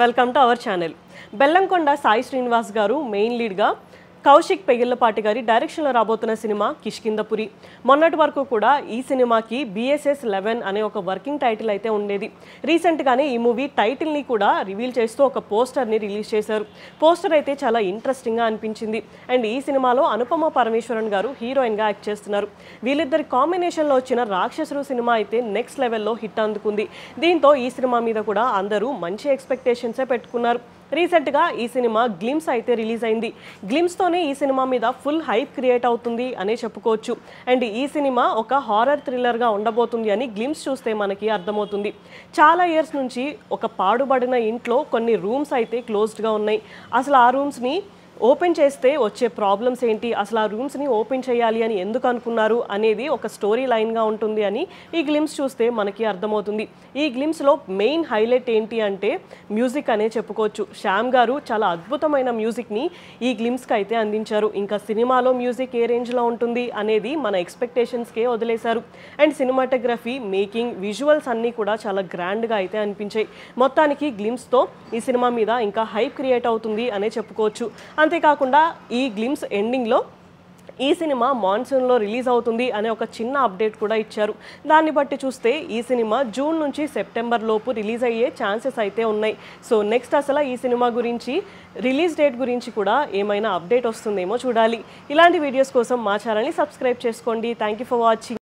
Welcome to our channel. Bellamkonda Sai Srinivas గారు main లీడ్గా, Kaushik పెగిళ్ళపాటి గారి డైరెక్షన్లో రాబోతున్న సినిమా కిష్కింధపురి. మొన్నటి వరకు కూడా ఈ సినిమాకి BSS 11 అనే ఒక వర్కింగ్ టైటిల్ అయితే ఉండేది. రీసెంట్గానే ఈ మూవీ టైటిల్ని కూడా రివీల్ చేస్తూ ఒక పోస్టర్ని రిలీజ్ చేశారు. పోస్టర్ అయితే చాలా ఇంట్రెస్టింగ్గా అనిపించింది. అండ్ ఈ సినిమాలో అనుపమ పరమేశ్వరన్ గారు హీరోయిన్గా యాక్ట్ చేస్తున్నారు. వీళ్ళిద్దరి కాంబినేషన్లో వచ్చిన రాక్షసుడు సినిమా అయితే నెక్స్ట్ లెవెల్లో హిట్ అందుకుంది. దీంతో ఈ సినిమా మీద కూడా అందరూ మంచి ఎక్స్పెక్టేషన్సే పెట్టుకున్నారు. రీసెంట్గా ఈ సినిమా గ్లిమ్స్ అయితే రిలీజ్ అయింది. గ్లిమ్స్తోనే ఈ సినిమా మీద ఫుల్ హైప్ క్రియేట్ అవుతుంది అనే చెప్పుకోవచ్చు. అండ్ ఈ సినిమా ఒక హారర్ థ్రిల్లర్గా ఉండబోతుంది అని గ్లిమ్స్ చూస్తే మనకి అర్థమవుతుంది. చాలా ఇయర్స్ నుంచి ఒక పాడుబడిన ఇంట్లో కొన్ని రూమ్స్ అయితే క్లోజ్డ్గా ఉన్నాయి. అసలు ఆ రూమ్స్ని ఓపెన్ చేస్తే వచ్చే ప్రాబ్లమ్స్ ఏంటి, అసలు ఆ రూమ్స్ని ఓపెన్ చేయాలి అని ఎందుకు అనుకున్నారు అనేది ఒక స్టోరీ లైన్గా ఉంటుంది అని ఈ గ్లిమ్స్ చూస్తే మనకి అర్థమవుతుంది. ఈ గ్లిమ్స్లో మెయిన్ హైలైట్ ఏంటి అంటే మ్యూజిక్ అనే చెప్పుకోవచ్చు. శ్యామ్ గారు చాలా అద్భుతమైన మ్యూజిక్ని ఈ గ్లిమ్స్కి అయితే అందించారు. ఇంకా సినిమాలో మ్యూజిక్ ఏ రేంజ్లో ఉంటుంది అనేది మన ఎక్స్పెక్టేషన్స్కే వదిలేశారు. అండ్ సినిమాటోగ్రఫీ, మేకింగ్, విజువల్స్ అన్నీ కూడా చాలా గ్రాండ్గా అయితే అనిపించాయి. మొత్తానికి గ్లిమ్స్తో ఈ సినిమా మీద ఇంకా హైప్ క్రియేట్ అవుతుంది అనే చెప్పుకోవచ్చు. అంతేకాకుండా ఈ గ్లిమ్స్ ఎండింగ్లో ఈ సినిమా మాన్సూన్లో రిలీజ్ అవుతుంది అనే ఒక చిన్న అప్డేట్ కూడా ఇచ్చారు. దాన్ని బట్టి చూస్తే ఈ సినిమా జూన్ నుంచి సెప్టెంబర్ లోపు రిలీజ్ అయ్యే ఛాన్సెస్ అయితే ఉన్నాయి. సో నెక్స్ట్ అసలు ఈ సినిమా గురించి, రిలీజ్ డేట్ గురించి కూడా ఏమైనా అప్డేట్ వస్తుందేమో చూడాలి. ఇలాంటి వీడియోస్ కోసం మా ఛానల్ని సబ్స్క్రైబ్ చేసుకోండి. Thank you for watching.